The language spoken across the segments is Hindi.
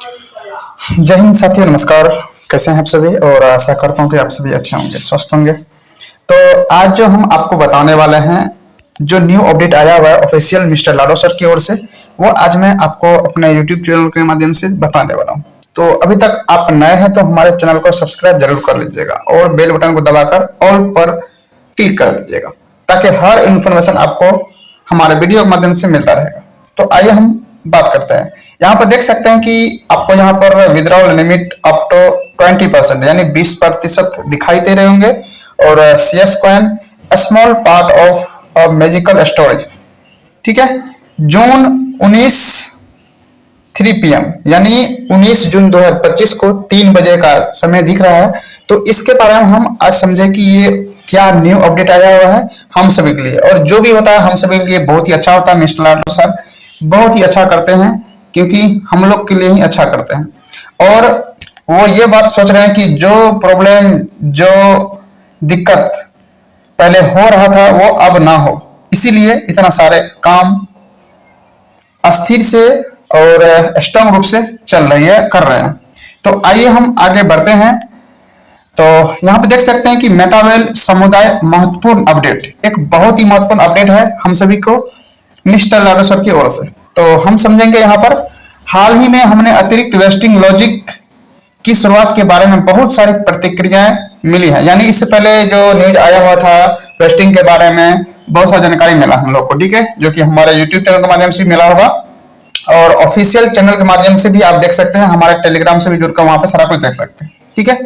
जय हिंद साथियों, नमस्कार। कैसे हैं आप सभी? और आशा करता हूँ कि आप सभी अच्छे होंगे, स्वस्थ होंगे। तो आज जो हम आपको बताने वाले हैं, जो न्यू अपडेट आया हुआ है ऑफिशियल मिस्टर लाडो सर की ओर से, वो आज मैं आपको अपने यूट्यूब चैनल के माध्यम से बताने वाला हूँ। तो अभी तक आप नए हैं तो हमारे चैनल को सब्सक्राइब जरूर कर लीजिएगा और बेल बटन को दबाकर ऑल पर क्लिक कर दीजिएगा, ताकि हर इन्फॉर्मेशन आपको हमारे वीडियो के माध्यम से मिलता रहेगा। तो आइए हम बात करते हैं। यहाँ पर देख सकते हैं कि आपको यहाँ पर विड्रॉल लिमिट अप टू 20% यानी 20% दिखाई दे रहे होंगे। और CS coin small part of magical storage, ठीक है। जून 19 3 PM यानी 19 जून 2025 को 3 बजे का समय दिख रहा है। तो इसके बारे में हम आज समझे कि ये क्या न्यू अपडेट आया हुआ है हम सभी के लिए, और जो भी होता है हम सभी के लिए बहुत ही अच्छा होता है। मिस्टर लाडो सर बहुत ही अच्छा करते हैं, क्योंकि हम लोग के लिए ही अच्छा करते हैं। और वो ये बात सोच रहे हैं कि जो प्रॉब्लम, जो दिक्कत पहले हो रहा था वो अब ना हो, इसीलिए इतना सारे काम अस्थिर से और स्ट्रांग रूप से चल रही है, कर रहे हैं। तो आइए हम आगे बढ़ते हैं। तो यहाँ पे देख सकते हैं कि मेटावेल समुदाय महत्वपूर्ण अपडेट, एक बहुत ही महत्वपूर्ण अपडेट है हम सभी को मिस्टर लाडो सर की ओर से। तो हम समझेंगे यहाँ पर हाल ही में हमने अतिरिक्त वेस्टिंग लॉजिक की शुरुआत के बारे में बहुत सारी प्रतिक्रियाएं मिली है। यानी इससे पहले जो न्यूज आया हुआ था वेस्टिंग के बारे में, बहुत सारी जानकारी मिला हम लोग को, ठीक है, जो कि हमारे यूट्यूब चैनल के माध्यम से मिला होगा और ऑफिशियल चैनल के माध्यम से भी आप देख सकते हैं। हमारे टेलीग्राम से भी जुड़कर वहां पे सारा कुछ देख सकते हैं, ठीक है।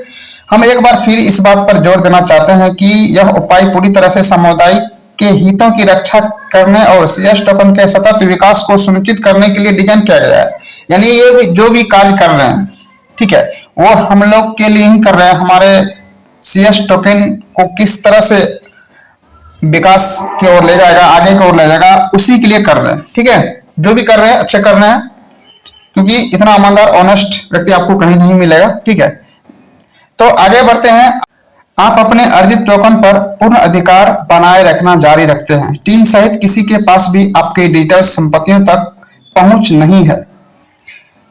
हम एक बार फिर इस बात पर जोर देना चाहते हैं कि यह उपाय पूरी तरह से समुदाय के हितों की रक्षा करने और CS टोकन के सतत विकास को सुनिश्चित करने के लिए डिजाइन किया गया है। यानी ये जो भी कार्य कर रहे हैं, ठीक है, वो हम लोग के लिए ही कर रहे हैं। हमारे CS टोकन को किस तरह से विकास की ओर ले जाएगा, आगे की ओर ले जाएगा, उसी के लिए कर रहे हैं, ठीक है। जो भी कर रहे हैं अच्छे कर रहे हैं, क्योंकि इतना ईमानदार ऑनेस्ट व्यक्ति आपको कहीं नहीं मिलेगा, ठीक है। तो आगे बढ़ते हैं। आप अपने अर्जित टोकन पर पूर्ण अधिकार बनाए रखना जारी रखते हैं। टीम सहित किसी के पास भी आपके डिजिटल संपत्तियों तक पहुंच नहीं है।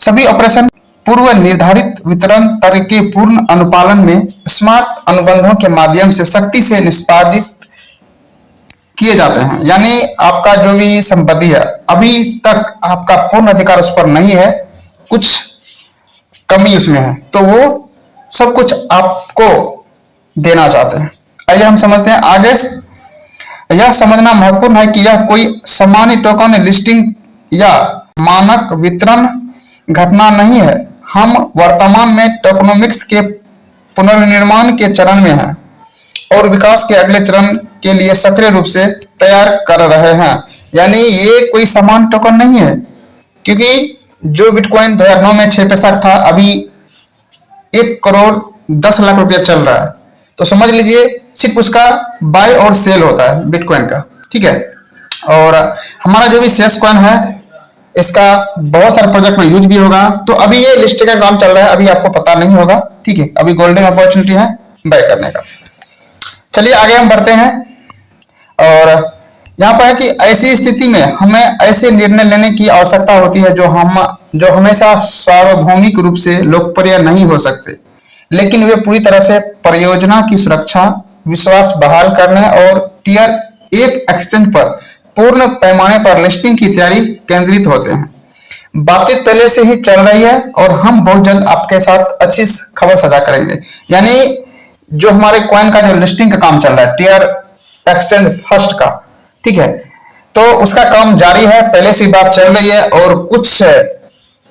सभी ऑपरेशन पूर्व निर्धारित वितरण तर्क के पूर्ण अनुपालन में स्मार्ट अनुबंधों के माध्यम से सख्ती से निष्पादित किए जाते हैं। यानी आपका जो भी संपत्ति है, अभी तक आपका पूर्ण अधिकार उस पर नहीं है, कुछ कमी उसमें है, तो वो सब कुछ आपको देना चाहते हैं। आइए हम समझते हैं आगे। यह समझना महत्वपूर्ण है कि यह कोई सामान्य टोकन लिस्टिंग या मानक वितरण घटना नहीं है। हम वर्तमान में टोकनोमिक्स के पुनर्निर्माण के चरण में हैं और विकास के अगले चरण के लिए सक्रिय रूप से तैयार कर रहे हैं। यानी ये कोई सामान्य टोकन नहीं है, क्योंकि जो बिटकॉइन 2009 में 6 पैसा था, अभी 1,10,00,000 रुपया चल रहा है। तो समझ लीजिए सिर्फ उसका बाय और सेल होता है बिटकॉइन का, ठीक है। और हमारा जो भी CS कॉइन है, इसका बहुत सारे प्रोजेक्ट में यूज भी होगा। तो अभी ये लिस्ट का काम चल रहा है, अभी आपको पता नहीं होगा, ठीक है। अभी गोल्डन अपॉर्चुनिटी है बाय करने का। चलिए आगे हम बढ़ते हैं। और यहाँ पर है कि ऐसी स्थिति में हमें ऐसे निर्णय लेने की आवश्यकता होती है जो हमेशा सार्वभौमिक रूप से लोकप्रिय नहीं हो सकते, लेकिन वे पूरी तरह से परियोजना की सुरक्षा, विश्वास बहाल करने और टियर 1 एक्सचेंज पर पूर्ण पैमाने पर लिस्टिंग की तैयारी केंद्रित होते हैं। बातचीत पहले से ही चल रही है और हम बहुत जल्द आपके साथ अच्छी खबर साझा करेंगे। यानी जो हमारे कॉइन का जो लिस्टिंग का काम चल रहा है, टियर एक्सचेंज फर्स्ट का, ठीक है, तो उसका काम जारी है, पहले से बात चल रही है। और कुछ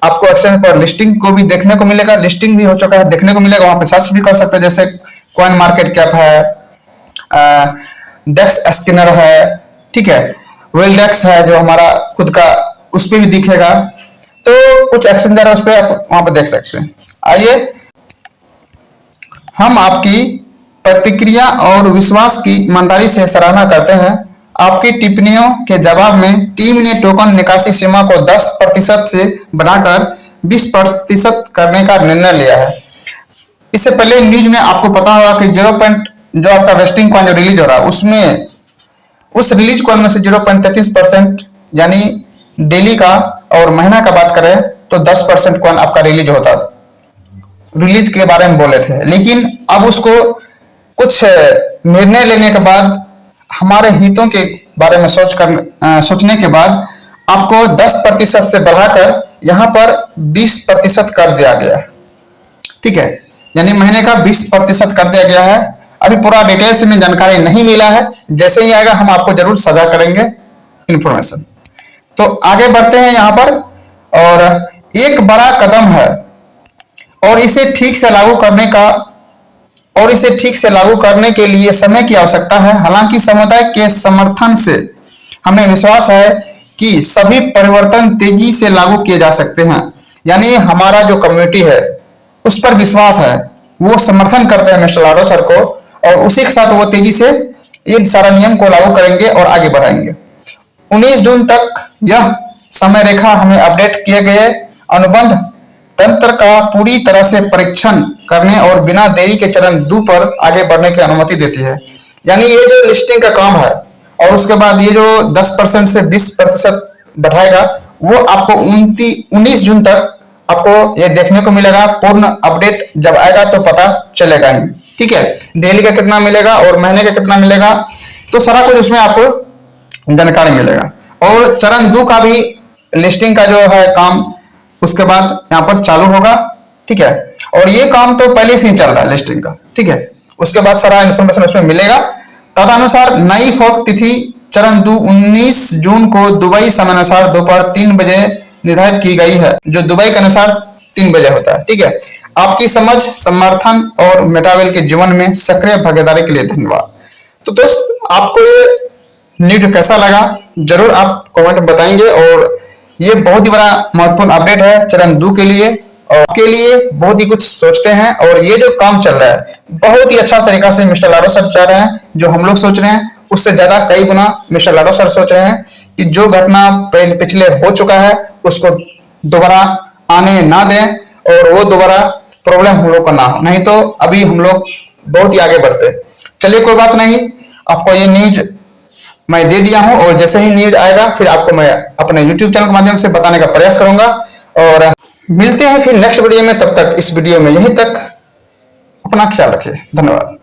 आपको एक्सचेंज पर लिस्टिंग को भी देखने को मिलेगा, लिस्टिंग भी हो चुका है, देखने को मिलेगा, वहां पे सर्च भी कर सकते हैं। जैसे कॉइन मार्केट कैप है, डेक्स स्किनर है, ठीक है, वेलडेक्स है जो हमारा खुद का, उस पर भी दिखेगा। तो कुछ एक्सचेंजर है, उस पर आप वहां पर देख सकते हैं। आइए हम आपकी प्रतिक्रिया और विश्वास की ईमानदारी से सराहना करते हैं। आपकी टिप्पणियों के जवाब में टीम ने टोकन निकासी सीमा को 10% से बढ़ाकर 20% करने का निर्णय लिया है। इससे पहले न्यूज में आपको पता होगा कि जो आपका वेस्टिंग कॉइन जो रिलीज हो रहा है, उसमें उस रिलीज कॉइन में से 0.33% यानी डेली का और महीना का बात करें तो 10% कॉइन आपका रिलीज होता, रिलीज के बारे में बोले थे। लेकिन अब उसको कुछ निर्णय लेने के बाद, हमारे हितों के बारे में सोचने के बाद आपको 10% से बढ़ाकर यहाँ पर 20% कर दिया गया, ठीक है। यानी महीने का 20% कर दिया गया है। अभी पूरा डिटेल्स में जानकारी नहीं मिला है, जैसे ही आएगा हम आपको जरूर साझा करेंगे इंफॉर्मेशन। तो आगे बढ़ते हैं यहाँ पर, और एक बड़ा कदम है और इसे ठीक से लागू करने के लिए समय की आवश्यकता है। हालांकि समुदाय के समर्थन से हमें विश्वास है कि सभी परिवर्तन तेजी से लागू किए जा सकते हैं। यानी हमारा जो कम्युनिटी है उस पर विश्वास है, वो समर्थन करते हैं मिस्टर लाडो सर को, और उसी के साथ वो तेजी से ये सारा नियम को लागू करेंगे और आगे बढ़ाएंगे। 19 जून तक यह समय रेखा हमें अपडेट किए गए अनुबंध तंत्र का पूरी तरह से परीक्षण करने और बिना देरी के चरण 2 पर आगे बढ़ने की अनुमति देती है। यानी ये जो लिस्टिंग का काम है और उसके बाद ये जो 10% से 20% बढ़ाएगा, वो आपको 19 जून तक आपको ये देखने को मिलेगा। पूर्ण अपडेट जब आएगा तो पता चलेगा ही, ठीक है। डेली का कितना मिलेगा और महीने का कितना मिलेगा, तो सारा कुछ उसमें आपको जानकारी मिलेगा। और चरण 2 का भी लिस्टिंग का जो है काम उसके बाद यहाँ पर चालू होगा, ठीक है। और ये काम तो पहले से ही चल रहा है लिस्टिंग का, ठीक है। उसके बाद सारा इंफॉर्मेशन उसमें मिलेगा। तदनुसार नई फोक तिथि चरण 2 19 जून को दुबई समय अनुसार दोपहर 3 बजे निर्धारित की गई है, जो दुबई के अनुसार 3 बजे होता है, ठीक है। आपकी समझ, समर्थन और मेटावेल के जीवन में सक्रिय भागीदारी के लिए धन्यवाद। तो दोस्त, आपको ये न्यूज कैसा लगा जरूर आप कमेंट में बताएंगे। और ये बहुत ही बड़ा महत्वपूर्ण अपडेट है चरण 2 के लिए, और के लिए बहुत ही कुछ सोचते हैं। और ये जो काम चल रहा है बहुत ही अच्छा तरीका से मिस्टर लाडो सर चाह रहे हैं। जो हम लोग सोच रहे हैं उससे ज्यादा कई गुना मिस्टर लाडो सर सोच रहे हैं कि जो घटना पिछले हो चुका है उसको दोबारा आने ना दें, और वो दोबारा प्रॉब्लम हम लोग को ना हो, नहीं तो अभी हम लोग बहुत ही आगे बढ़ते। चलिए, कोई बात नहीं, आपको ये न्यूज मैं दे दिया हूं, और जैसे ही न्यूज आएगा फिर आपको मैं अपने YouTube चैनल के माध्यम से बताने का प्रयास करूंगा। और मिलते हैं फिर नेक्स्ट वीडियो में। तब तक इस वीडियो में यहीं तक, अपना ख्याल रखिए। धन्यवाद।